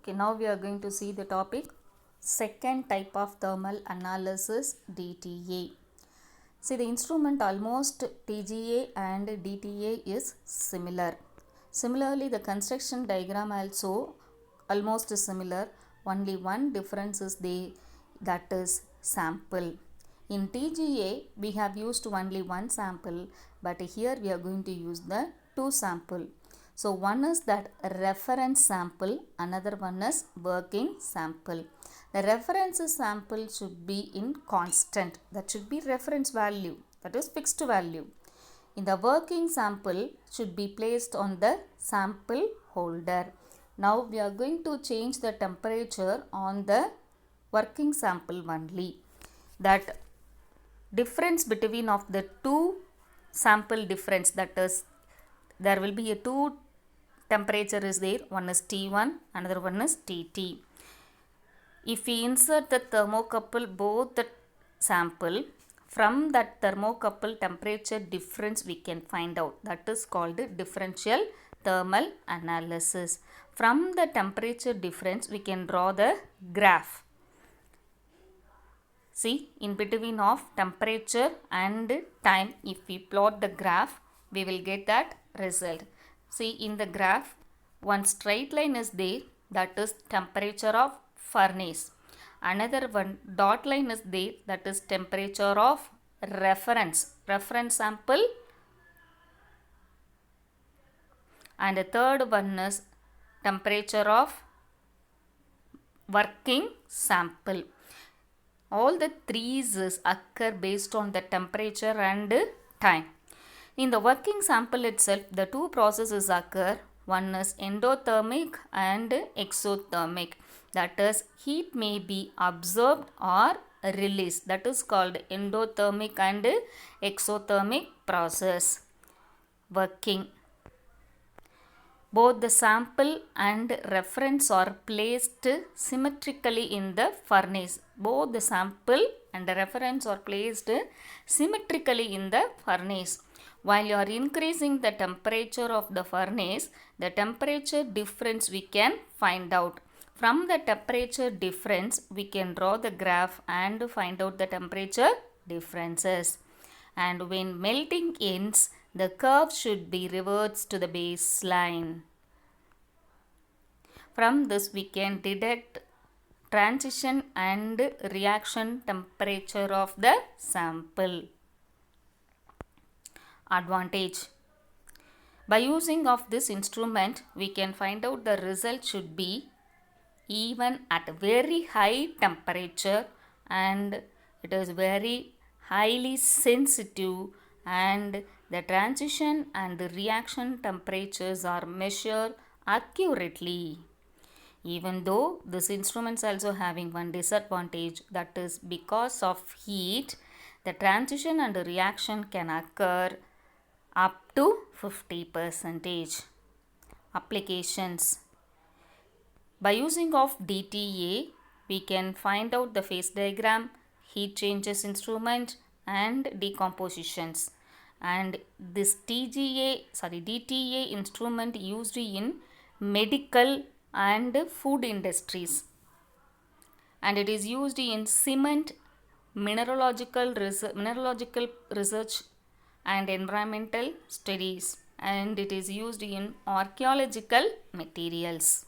Okay, now we are going to see the topic second type of thermal analysis, DTA. See, the instrument almost TGA and DTA is similar. Similarly, the construction diagram also almost similar. Only one difference is that is sample. In TGA, we have used only one sample, but here we are going to use the two sample. So one is that reference sample, another one is working sample. The reference sample should be in constant, that should be reference value, that is fixed value. In the working sample should be placed on the sample holder. Now we are going to change the temperature on the working sample only. That difference between of the two sample difference, that is there will be a two temperature is there, one is T1, another one is TT. If we insert the thermocouple both the sample, from that thermocouple temperature difference we can find out, that is called differential thermal analysis. From the temperature difference we can draw the graph. See, in between of temperature and time, if we plot the graph, we will get that result. See, in the graph, one straight line is there, that is temperature of furnace. Another one dot line is there, that is temperature of reference sample. And the third one is temperature of working sample. All the threes occur based on the temperature and time. In the working sample itself, the two processes occur. One is endothermic and exothermic. That is, heat may be absorbed or released. That is called endothermic and exothermic process. Working. Both the sample and reference are placed symmetrically in the furnace. Both the sample and the reference are placed symmetrically in the furnace. While you are increasing the temperature of the furnace, the temperature difference we can find out. From the temperature difference, we can draw the graph and find out the temperature differences. And when melting ends, the curve should be reverts to the baseline. From this we can detect transition and reaction temperature of the sample. Advantage. By using of this instrument, we can find out the result should be even at very high temperature, and it is very highly sensitive, and the transition and the reaction temperatures are measured accurately. Even though this instrument is also having one disadvantage, that is because of heat, the transition and the reaction can occur up to 50%. Applications. By using of DTA, we can find out the phase diagram, heat changes instrument and decompositions. And this DTA instrument used in medical and food industries. And it is used in cement, mineralogical research and environmental studies. And it is used in archaeological materials.